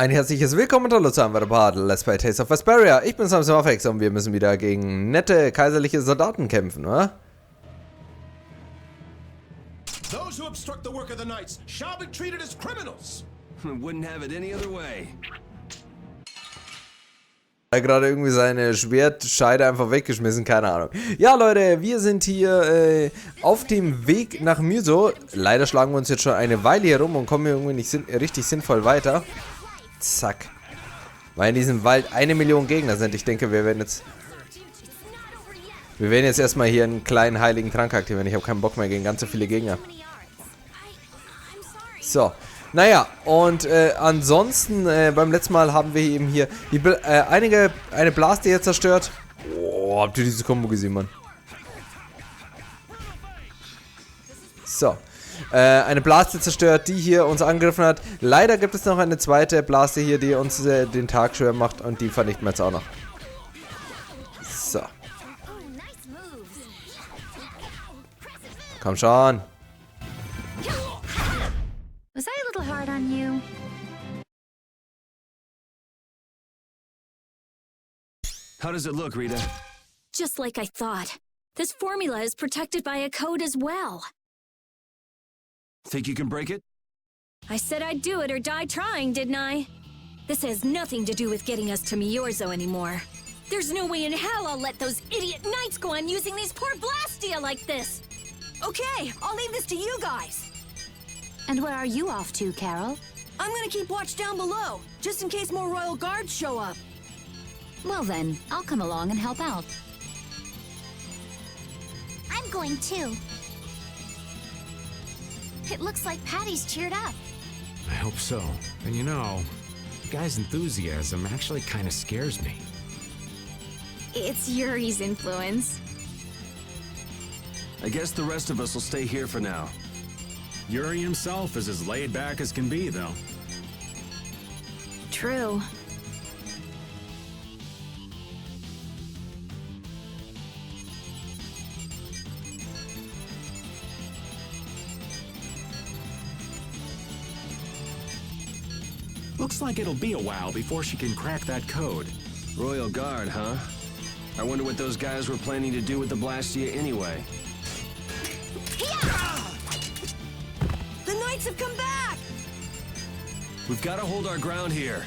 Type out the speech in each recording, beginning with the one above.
Ein herzliches Willkommen und hallo zu einem weiteren Part Let's Play Tales of Vesperia. Ich bin Samson Afex und wir müssen wieder gegen nette kaiserliche Soldaten kämpfen, oder? Those who obstruct the work of the knights shall be treated as criminals. Wouldn't have it any other way. Er hat gerade irgendwie seine Schwertscheide einfach weggeschmissen, keine Ahnung. Ja, Leute, wir sind hier auf dem Weg nach Myorzo. Leider schlagen wir uns jetzt schon eine Weile hier rum und kommen hier irgendwie nicht richtig sinnvoll weiter. Zack. Weil in diesem Wald 1 Million Gegner sind. Ich denke, wir werden jetzt erstmal hier einen kleinen heiligen Trank aktivieren. Ich habe keinen Bock mehr gegen ganz so viele Gegner. So. Naja, und ansonsten, beim letzten Mal haben wir eben hier eine Blastia zerstört. Oh, habt ihr diese Kombo gesehen, Mann? So. Eine Blastia zerstört, die hier uns angegriffen hat. Leider gibt es noch eine zweite Blastia hier, die uns den Tag schwer macht. Und die vernichten wir jetzt auch noch. So. Komm schon. Was I a little hard on you? How does it look, Rita? Just like I thought. This formula is protected by a code as well. Think you can break it? I said I'd do it or die trying, didn't I? This has nothing to do with getting us to Myorzo anymore. There's no way in hell I'll let those idiot knights go on using these poor Blastia like this. Okay, I'll leave this to you guys. And where are you off to, Carol? I'm gonna keep watch down below, just in case more royal guards show up. Well then, I'll come along and help out. I'm going too. It looks like Patty's cheered up. I hope so. And you know, guy's enthusiasm actually kind of scares me. It's Yuri's influence. I guess the rest of us will stay here for now. Yuri himself is as laid back as can be, though. True. Looks like it'll be a while before she can crack that code. Royal Guard, huh? I wonder what those guys were planning to do with the Blastia anyway. The knights have come back! We've got to hold our ground here.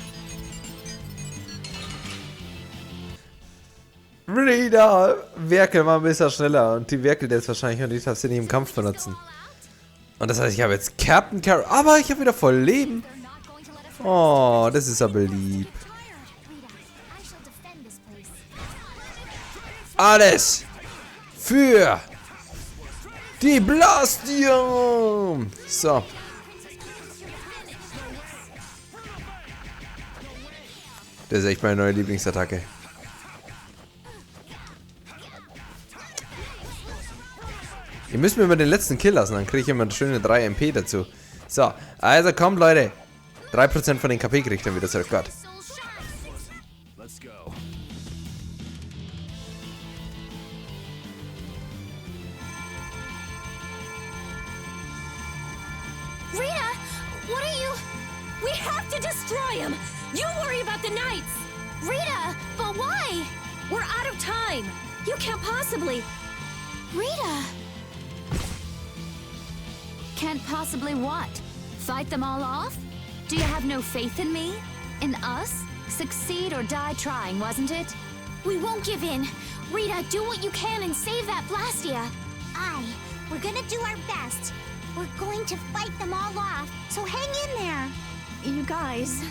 Rita, werkel mal ein bisschen schneller. Und die werkelt jetzt wahrscheinlich und ich darf sie nicht im Kampf benutzen. Und das heißt, ich habe jetzt Captain Carol, aber ich habe wieder voll Leben. Oh, das ist aber lieb. Alles für die Blastia. So. Das ist echt meine neue Lieblingsattacke. Ihr müsst mir mal den letzten Kill lassen, dann kriege ich immer eine schöne 3 MP dazu. So, also kommt Leute. 3% von den KP kriegt dann wieder zurück. Gott. Let's go. Rita, what are you? We have to destroy him. You worry about the knights. Rita, but why? We're out of time. You can't possibly. Rita! Can't possibly what? Fight them all off? Do you have no faith in me? In us? Succeed or die trying, wasn't it? We won't give in. Rita, do what you can and save that Blastia. We're gonna do our best. We're going to fight them all off, so hang in there. You guys.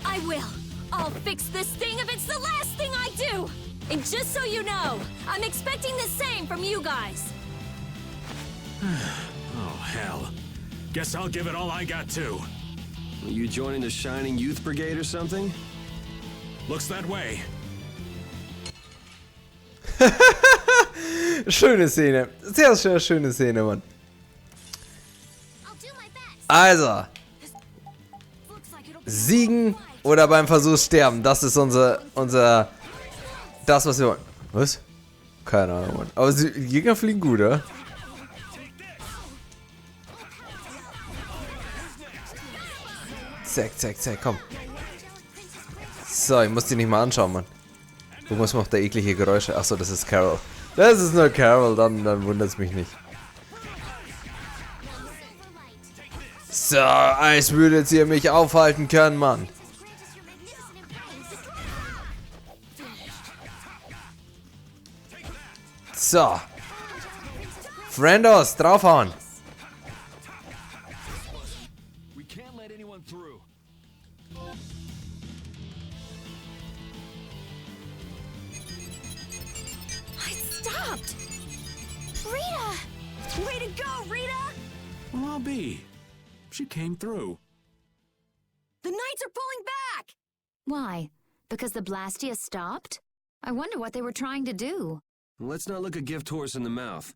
I will. I'll fix this thing if it's the last thing I do. And just so you know, I'm expecting the same from you guys. Oh, hell. Guess I'll give it all I got, too. Are you joining the Shining Youth Brigade or something? Looks that way. Schöne Szene. Sehr, sehr schöne Szene, Mann. Also. Siegen oder beim Versuch sterben. Das ist das, was wir wollen. Was? Keine Ahnung, Mann. Aber die Gegner fliegen gut, oder? Zack, zack, zack, komm. So, ich muss die nicht mal anschauen, Mann. Wo muss man auch da eklige Geräusche? Achso, das ist Carol. Das ist nur Carol, dann wundert es mich nicht. So, als würdet ihr mich aufhalten können, Mann. So. Friendos, draufhauen. We can't let anyone through. I stopped! Rita! Way to go, Rita! Well, I'll be. She came through. The knights are pulling back! Why? Because the Blastia stopped? I wonder what they were trying to do. Let's not look a gift horse in the mouth.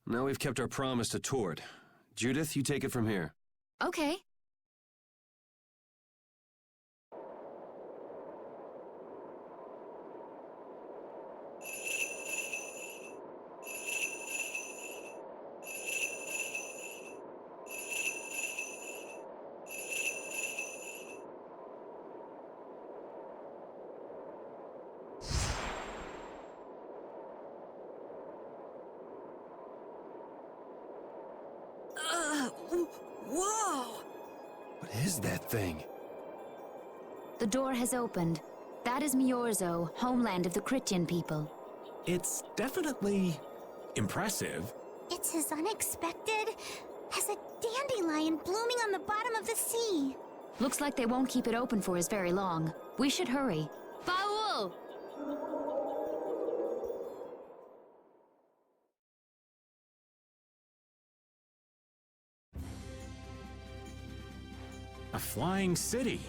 Now we've kept our promise to Tord. Judith, you take it from here. Okay. Whoa! What is that thing? The door has opened. That is Myorzo, homeland of the Christian people. It's definitely impressive. It's as unexpected as a dandelion blooming on the bottom of the sea. Looks like they won't keep it open for us very long. We should hurry. Baul! A flying city.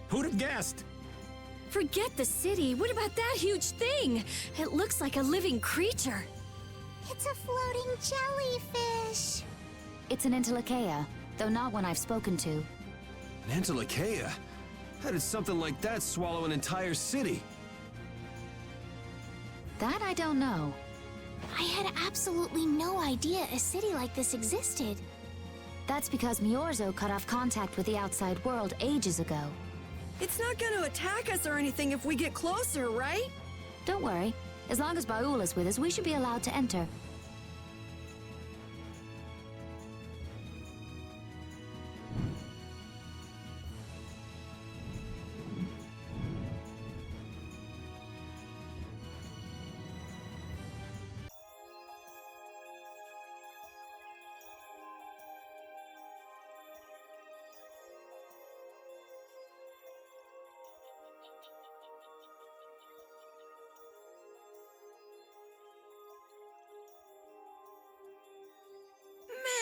Who'd have guessed? Forget the city. What about that huge thing? It looks like a living creature. It's a floating jellyfish. It's an Entelecheia, though not one I've spoken to. An Entelecheia? How did something like that swallow an entire city? That I don't know. I had absolutely no idea a city like this existed. That's because Myorzo cut off contact with the outside world ages ago. It's not gonna attack us or anything if we get closer, right? Don't worry. As long as Baul is with us, we should be allowed to enter.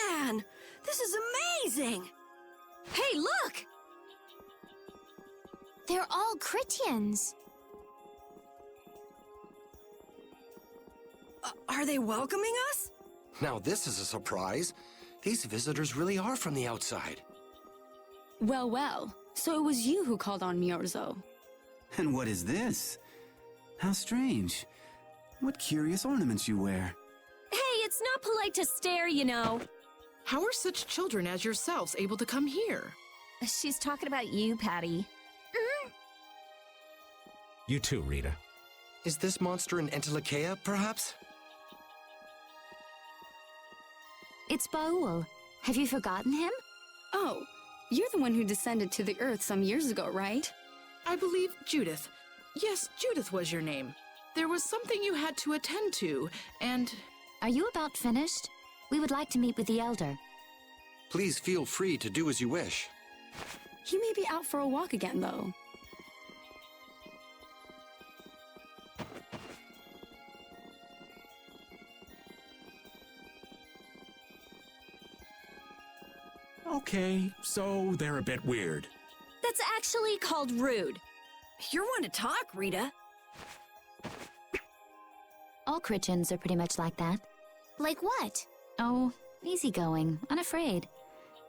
Man, this is amazing! Hey, look! They're all Christians. Are they welcoming us? Now this is a surprise. These visitors really are from the outside. Well, well. So it was you who called on Myorzo. And what is this? How strange. What curious ornaments you wear. Hey, it's not polite to stare, you know. How are such children as yourselves able to come here? She's talking about you, Patty. You too, Rita. Is this monster an Entelecheia, perhaps? It's Baul. Have you forgotten him? Oh, you're the one who descended to the Earth some years ago, right? I believe Judith. Yes, Judith was your name. There was something you had to attend to, and... Are you about finished? We would like to meet with the Elder. Please feel free to do as you wish. He may be out for a walk again, though. Okay, so they're a bit weird. That's actually called rude. You're one to talk, Rita. All Christians are pretty much like that. Like what? Oh, easygoing, unafraid.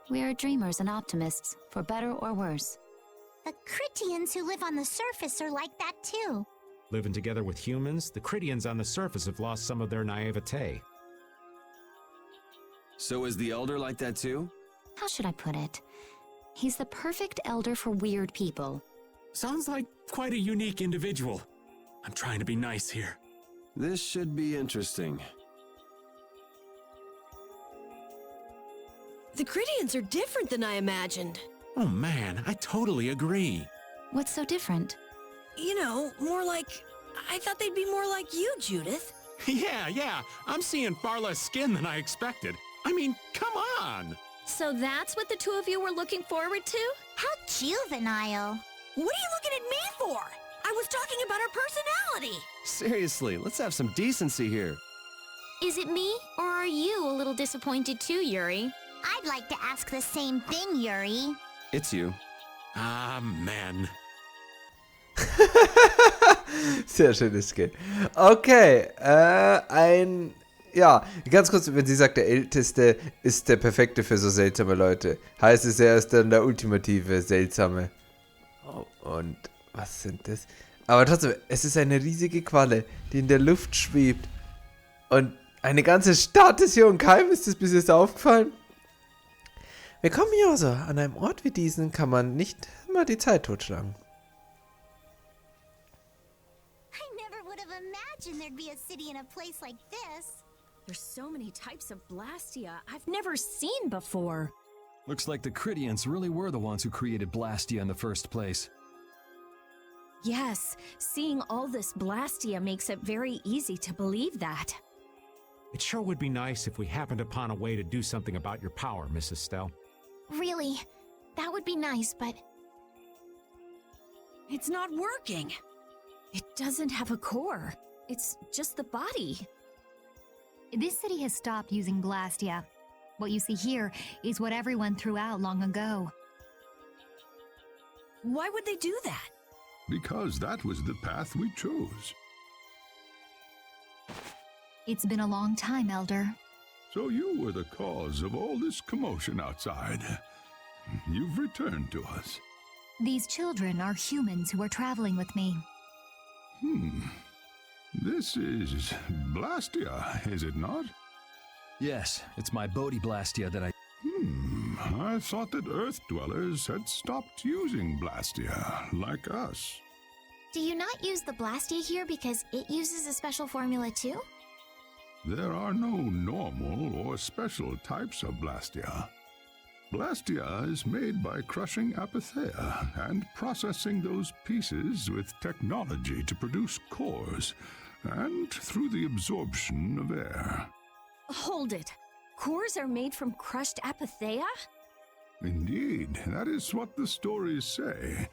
We are dreamers and optimists, for better or worse. The Critians who live on the surface are like that too. Living together with humans, the Critians on the surface have lost some of their naivete. So is the Elder like that too? How should I put it? He's the perfect elder for weird people. Sounds like quite a unique individual. I'm trying to be nice here. This should be interesting. The Critians are different than I imagined. Oh man, I totally agree. What's so different? You know, more like... I thought they'd be more like you, Judith. Yeah, I'm seeing far less skin than I expected. I mean, come on! So that's what the two of you were looking forward to? How juvenile. What are you looking at me for? I was talking about her personality. Seriously, let's have some decency here. Is it me, or are you a little disappointed too, Yuri? I'd like to ask the same thing, Yuri. It's you. Ah, man. Sehr schönes Skin. Okay, ja, ganz kurz, wenn sie sagt, der Älteste ist der Perfekte für so seltsame Leute, heißt es, er ist dann der ultimative Seltsame. Oh, und was sind das? Aber trotzdem, es ist eine riesige Qualle, die in der Luft schwebt. Und eine ganze Stadt ist hier und keinem ist das bis jetzt aufgefallen. Willkommen, Myorzo. An einem Ort wie diesen kann man nicht mal die Zeit totschlagen. There'd be a city in a place like this. There's so many types of Blastia I've never seen before. Looks like the Critians really were the ones who created Blastia in the first place. Yes, seeing all this Blastia makes it very easy to believe that. It sure would be nice if we happened upon a way to do something about your power, Mrs. Stell. Really, that would be nice, but... It's not working. It doesn't have a core. It's just the body. This city has stopped using Blastia. What you see here is what everyone threw out long ago. Why would they do that? Because that was the path we chose. It's been a long time, Elder. So you were the cause of all this commotion outside. You've returned to us. These children are humans who are traveling with me. This is Blastia, is it not? Yes, it's my Bodhi Blastia that I... I thought that Earth dwellers had stopped using Blastia, like us. Do you not use the Blastia here because it uses a special formula too? There are no normal or special types of Blastia. Blastia is made by crushing apatheia and processing those pieces with technology to produce cores, and through the absorption of air. Hold it. Cores are made from crushed apatheia? Indeed, that is what the stories say.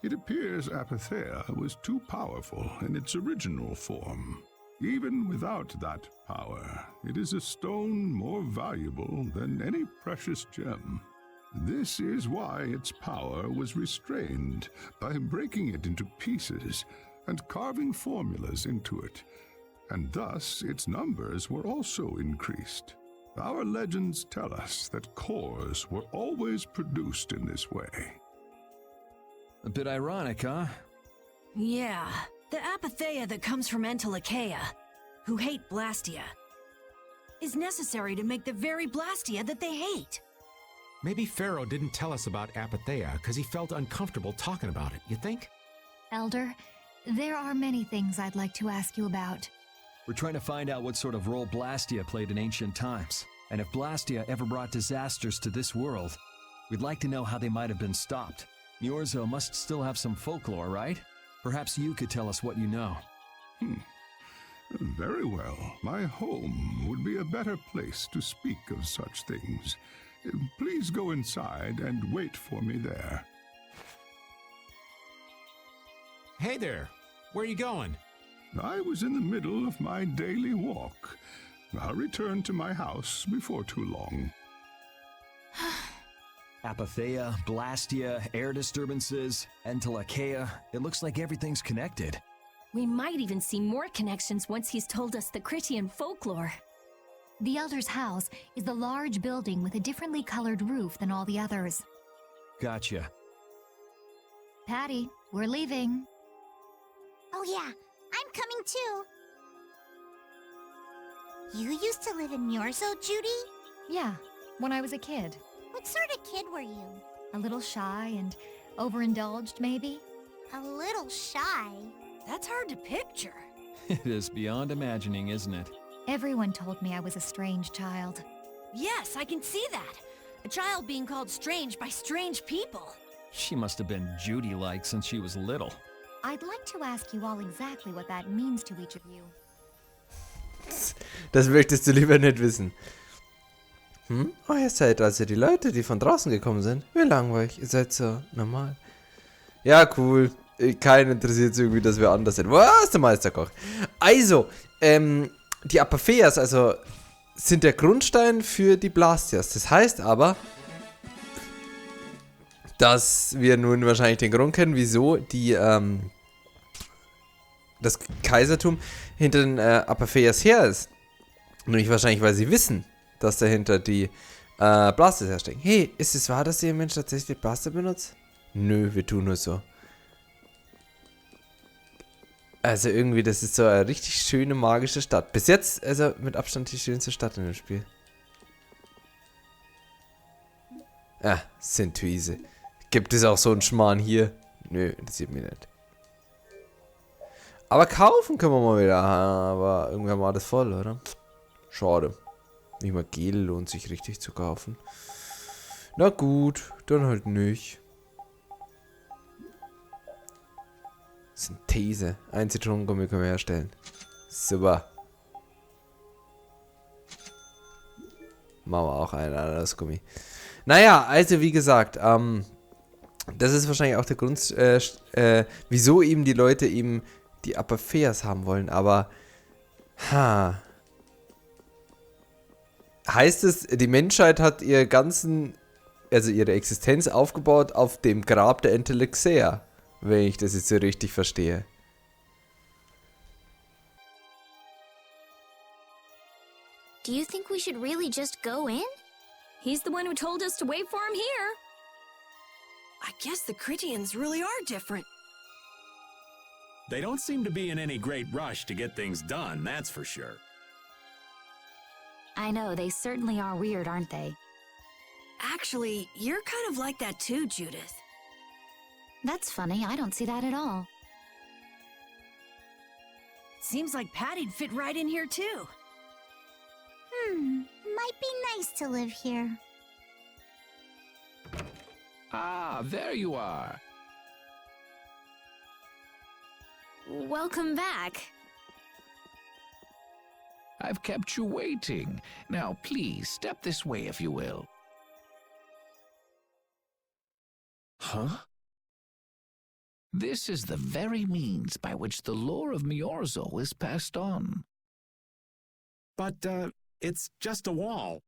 It appears apatheia was too powerful in its original form. Even without that power, it is a stone more valuable than any precious gem. This is why its power was restrained by breaking it into pieces and carving formulas into it, and thus its numbers were also increased. Our legends tell us that cores were always produced in this way. A bit ironic, huh? Yeah, the apatheia that comes from Entwickler, who hate Blastia, is necessary to make the very Blastia that they hate. Maybe Pharaoh didn't tell us about apatheia because he felt uncomfortable talking about it, you think? Elder, there are many things I'd like to ask you about. We're trying to find out what sort of role Blastia played in ancient times, and if Blastia ever brought disasters to this world, we'd like to know how they might have been stopped. Myorzo must still have some folklore, right? Perhaps you could tell us what you know. Very well. My home would be a better place to speak of such things. Please go inside and wait for me there. Hey there, where are you going? I was in the middle of my daily walk. I'll return to my house before too long. Apatheia, Blastia, air disturbances, Entwickler. It looks like everything's connected. We might even see more connections once he's told us the Critian folklore. The Elder's house is the large building with a differently colored roof than all the others. Gotcha. Patty, we're leaving. Oh yeah, I'm coming too. You used to live in Myorzo, Judy? Yeah, when I was a kid. What sort of kid were you? A little shy and overindulged, maybe? A little shy. That's hard to picture. It is beyond imagining, isn't it? Everyone told me I was a strange child. Yes, I can see that. A child being called strange by strange people. She must have been Judy-like since she was little. I'd like to ask you all exactly what that means to each of you. Das möchtest du lieber nicht wissen. Hm? Oh, ihr seid also die Leute, die von draußen gekommen sind. Wie langweilig. Ihr seid so normal. Ja, cool. Keinen interessiert es irgendwie, dass wir anders sind. Was? Der Meisterkoch. Also, die Apathias, also, sind der Grundstein für die Blastias. Das heißt aber, dass wir nun wahrscheinlich den Grund kennen, wieso die, das Kaisertum hinter den Apathias her ist. Nämlich wahrscheinlich, weil sie wissen, dass dahinter die Blastias herstecken. Hey, ist es wahr, dass ihr Mensch tatsächlich Blaster benutzt? Nö, wir tun nur so. Also irgendwie, das ist so eine richtig schöne, magische Stadt. Bis jetzt, also mit Abstand die schönste Stadt in dem Spiel. Ah, Diese. Gibt es auch so einen Schmarrn hier? Nö, interessiert mich nicht. Aber kaufen können wir mal wieder. Aber irgendwann war das voll, oder? Schade. Nicht mal Gel lohnt sich richtig zu kaufen. Na gut, dann halt nicht. Synthese. Ein Zitronengummi können wir herstellen. Super. Machen wir auch ein Ananasgummi. Naja, also wie gesagt, das ist wahrscheinlich auch der Grund, wieso eben die Leute eben die Apathias haben wollen, aber heißt es, die Menschheit hat ihre Existenz aufgebaut auf dem Grab der Entwickler, wenn ich das jetzt so richtig verstehe. Do you think we should really just go in? He's the one who told us to wait for him here. I guess the Critians really are different. They don't seem to be in any great rush to get things done, that's for sure. I know, they certainly are weird, aren't they? Actually, you're kind of like that too, Judith. That's funny, I don't see that at all. Seems like Patty'd fit right in here too. Might be nice to live here. Ah, there you are. Welcome back. I've kept you waiting. Now, please, step this way if you will. Huh? This is the very means by which the lore of Myorzo is passed on. But, it's just a wall.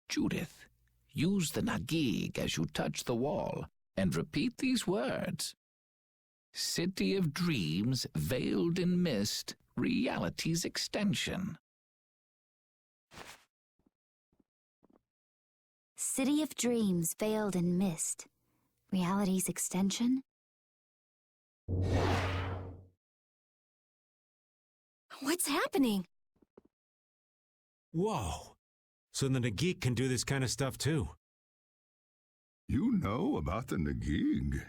Judith, use the Nagig as you touch the wall, and repeat these words. City of dreams, veiled in mist, reality's extension. City of dreams, veiled in mist, reality's extension? What's happening? Whoa. So the Nagig can do this kind of stuff too. You know about the Nagig.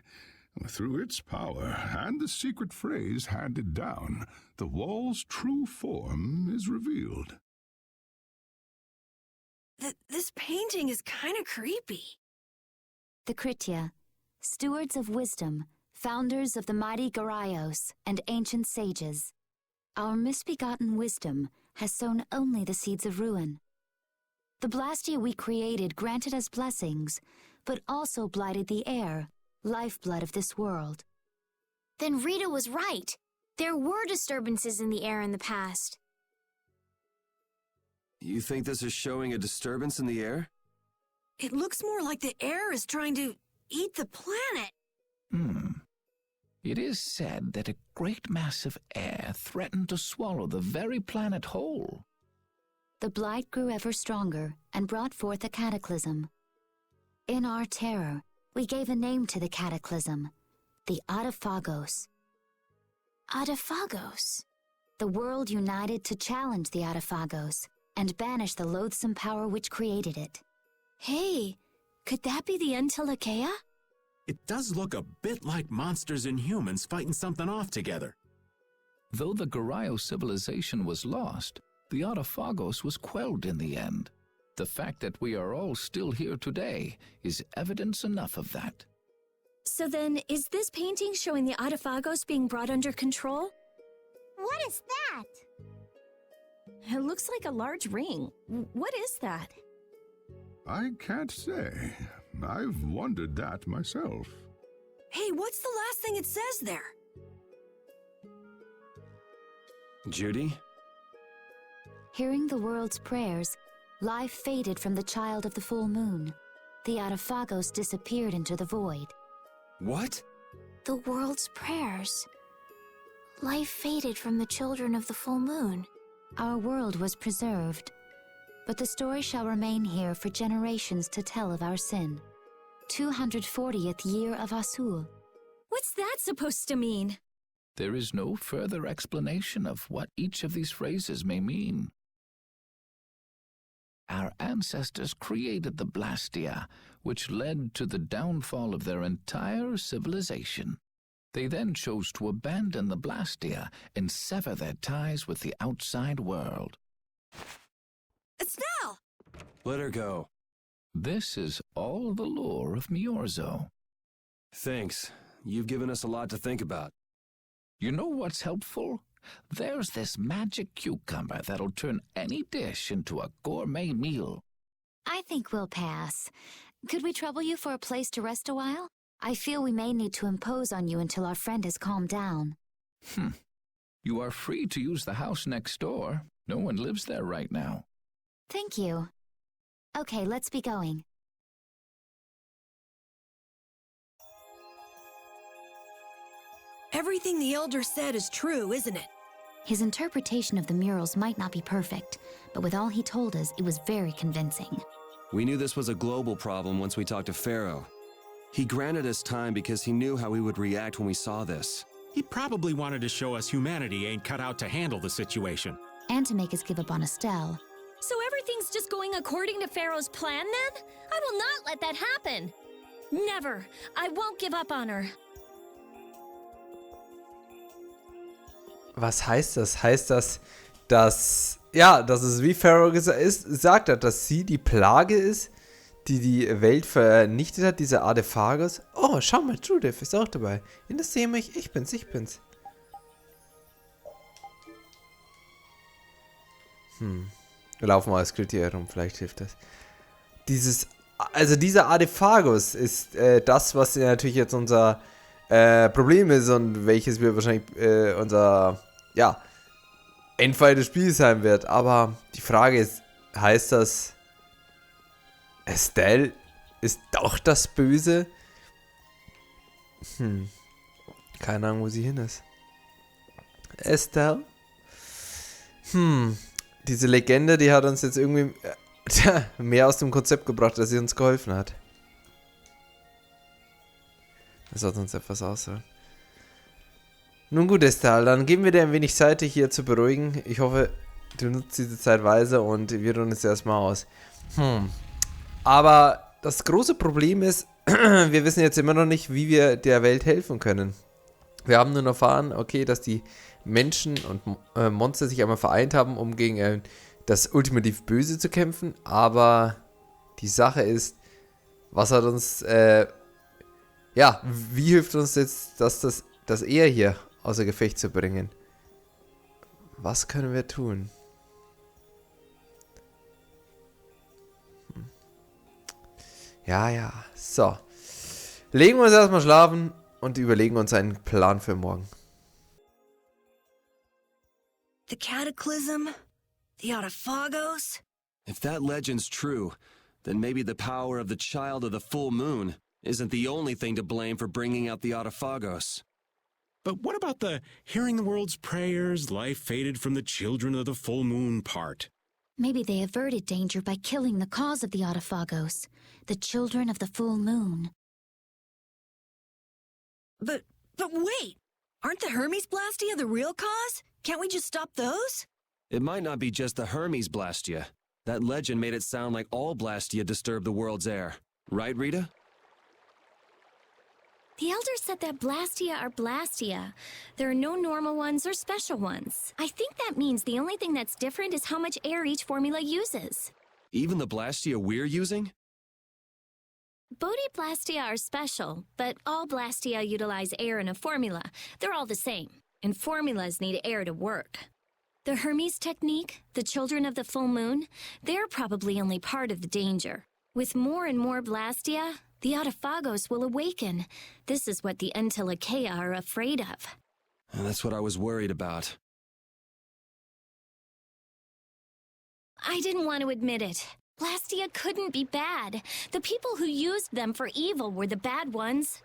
Through its power and the secret phrase handed down, the wall's true form is revealed. This painting is kind of creepy. The Kritia, stewards of wisdom, founders of the mighty Garaios and ancient sages. Our misbegotten wisdom has sown only the seeds of ruin. The Blastia we created granted us blessings, but also blighted the air, lifeblood of this world. Then Rita was right. There were disturbances in the air in the past. You think this is showing a disturbance in the air? It looks more like the air is trying to eat the planet. It is said that a great mass of air threatened to swallow the very planet whole. The blight grew ever stronger and brought forth a cataclysm. In our terror, we gave a name to the cataclysm, the Adaphagos. Adaphagos? The world united to challenge the Adaphagos and banish the loathsome power which created it. Hey, Could that be the Entelecheia? It does look a bit like monsters and humans fighting something off together. Though the Garayo civilization was lost, the Autophagos was quelled in the end. The fact that we are all still here today is evidence enough of that. So then, is this painting showing the Autophagos being brought under control? What is that? It looks like a large ring. What is that? I can't say. I've wondered that myself. Hey, what's the last thing it says there? Judy? Hearing the world's prayers, life faded from the child of the full moon. The Autophagos disappeared into the void. What? The world's prayers. Life faded from the children of the full moon. Our world was preserved, but the story shall remain here for generations to tell of our sin. 240th year of Asul. What's that supposed to mean? There is no further explanation of what each of these phrases may mean. Our ancestors created the Blastia, which led to the downfall of their entire civilization. They then chose to abandon the Blastia and sever their ties with the outside world. Estelle! Let her go. This is all the lore of Myorzo. Thanks. You've given us a lot to think about. You know what's helpful? There's this magic cucumber that'll turn any dish into a gourmet meal. I think we'll pass. Could we trouble you for a place to rest a while? I feel we may need to impose on you until our friend has calmed down. You are free to use the house next door. No one lives there right now. Thank you. Okay, let's be going. Everything the Elder said is true, isn't it? His interpretation of the murals might not be perfect, but with all he told us, it was very convincing. We knew this was a global problem once we talked to Pharaoh. He granted us time because he knew how we would react when we saw this. He probably wanted to show us humanity ain't cut out to handle the situation. And to make us give up on Estelle. So everything's just going according to Pharaoh's plan then? I will not let that happen. Never. I won't give up on her. Was heißt das? Heißt das, dass es wie Pharaoh gesagt hat, dass sie die Plage ist, die die Welt vernichtet hat, diese Artephagos? Oh, schau mal, Judith ist auch dabei. Interessiere mich, ich bin's. Wir laufen mal als Kritiker herum, vielleicht hilft das. Dieser Artephagos ist das, was natürlich jetzt unser Problem ist und welches wir wahrscheinlich unser Endfall des Spiels sein wird. Aber die Frage ist, heißt das, Estelle ist doch das Böse? Keine Ahnung, wo sie hin ist. Estelle? Diese Legende, die hat uns jetzt irgendwie mehr aus dem Konzept gebracht, dass sie uns geholfen hat. Das hat uns etwas aussagen. Nun gut, Estelle, dann geben wir dir ein wenig Zeit, dich hier zu beruhigen. Ich hoffe, du nutzt diese Zeit weise und wir ruhen es erstmal aus. Aber das große Problem ist, wir wissen jetzt immer noch nicht, wie wir der Welt helfen können. Wir haben nur erfahren, okay, dass die Menschen und Monster sich einmal vereint haben, um gegen das ultimativ Böse zu kämpfen. Aber die Sache ist, was hat uns, wie hilft uns jetzt, das eher hier außer Gefecht zu bringen? Was können wir tun? Ja, so. Legen wir uns erstmal schlafen und überlegen uns einen Plan für morgen. The Cataclysm? The Autophagos? If that legend's true, then maybe the power of the child of the full moon isn't the only thing to blame for bringing out the Autophagos. But what about the hearing the world's prayers, life faded from the children of the full moon part? Maybe they averted danger by killing the cause of the Autophagos, the children of the full moon. But wait! Aren't the Hermes Blastia the real cause? Can't we just stop those? It might not be just the Hermes Blastia. That legend made it sound like all Blastia disturb the world's air. Right, Rita? The Elder said that Blastia are Blastia. There are no normal ones or special ones. I think that means the only thing that's different is how much air each formula uses. Even the Blastia we're using? Blastia are special, but all Blastia utilize air in a formula. They're all the same, and formulas need air to work. The Hermes technique, the children of the full moon, they're probably only part of the danger. With more and more Blastia, the Autophagos will awaken. This is what the Entwickler are afraid of. That's what I was worried about. I didn't want to admit it. Blastia couldn't be bad. The people who used them for evil were the bad ones.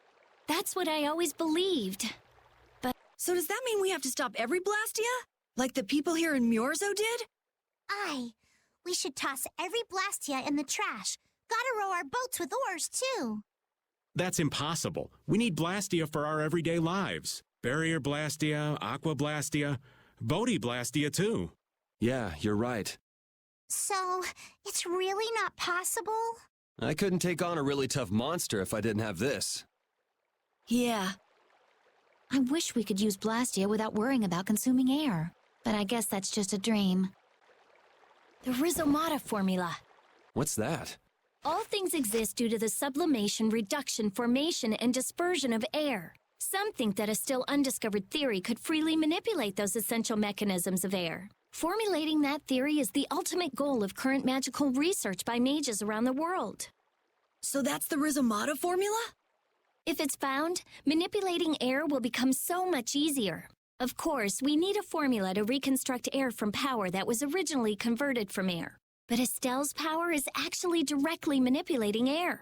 That's what I always believed. But so does that mean we have to stop every Blastia? Like the people here in Myorzo did? Aye. We should toss every Blastia in the trash. Gotta row our boats with oars, too. That's impossible. We need Blastia for our everyday lives. Barrier Blastia, Aqua Blastia, Bodhi Blastia too. Yeah, you're right. So, it's really not possible? I couldn't take on a really tough monster if I didn't have this. Yeah. I wish we could use Blastia without worrying about consuming air. But I guess that's just a dream. the Rhizomata formula. What's that? All things exist due to the sublimation, reduction, formation, and dispersion of air. Some think that a still undiscovered theory could freely manipulate those essential mechanisms of air. Formulating that theory is the ultimate goal of current magical research by mages around the world. So that's the Rhizomata formula? If it's found, manipulating air will become so much easier. Of course, we need a formula to reconstruct air from power that was originally converted from air. But Estelle's power is actually directly manipulating air.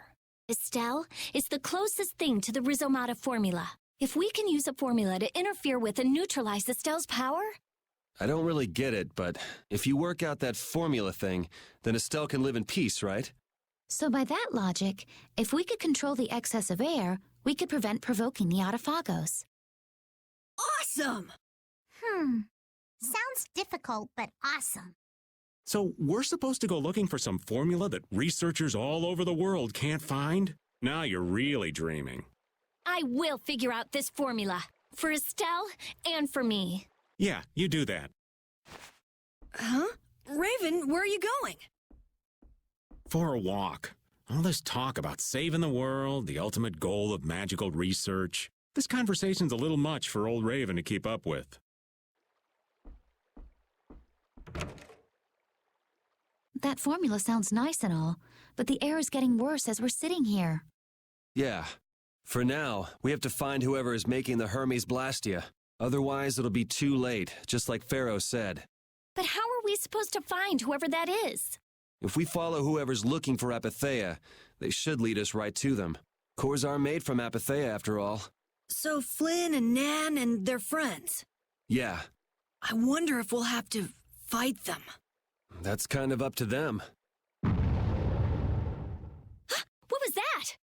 Estelle is the closest thing to the Rhizomata formula. If we can use a formula to interfere with and neutralize Estelle's power... I don't really get it, but if you work out that formula thing, then Estelle can live in peace, right? So by that logic, if we could control the excess of air, we could prevent provoking the Autophagos. Awesome! Sounds difficult, but awesome. So we're supposed to go looking for some formula that researchers all over the world can't find? Now you're really dreaming. I will figure out this formula. For Estelle and for me. Yeah, you do that. Huh? Raven, where are you going? For a walk. All this talk about saving the world, the ultimate goal of magical research. This conversation's a little much for old Raven to keep up with. That formula sounds nice and all, but the air is getting worse as we're sitting here. Yeah. For now, we have to find whoever is making the Hermes Blastia. Otherwise, it'll be too late, just like Pharaoh said. But how are we supposed to find whoever that is? If we follow whoever's looking for Apatheia, they should lead us right to them. Cores are made from Apatheia, after all. So Flynn and Nan and their friends? Yeah. I wonder if we'll have to fight them. That's kind of up to them. What was that?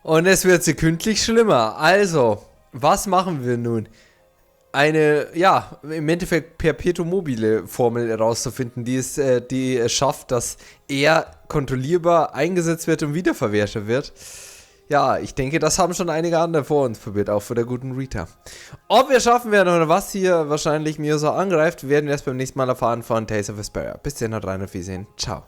Und es wird sekündlich schlimmer. Also, was machen wir nun? Eine, ja, im Endeffekt perpetuum mobile Formel herauszufinden, die es schafft, dass er kontrollierbar eingesetzt wird und wiederverwertet wird. Ja, ich denke, das haben schon einige andere vor uns probiert, auch für der guten Rita. Ob wir schaffen werden oder was hier wahrscheinlich Myorzo angreift, werden wir erst beim nächsten Mal erfahren von Tales of Vesperia. Bis dann, haut rein, auf Wiedersehen. Ciao.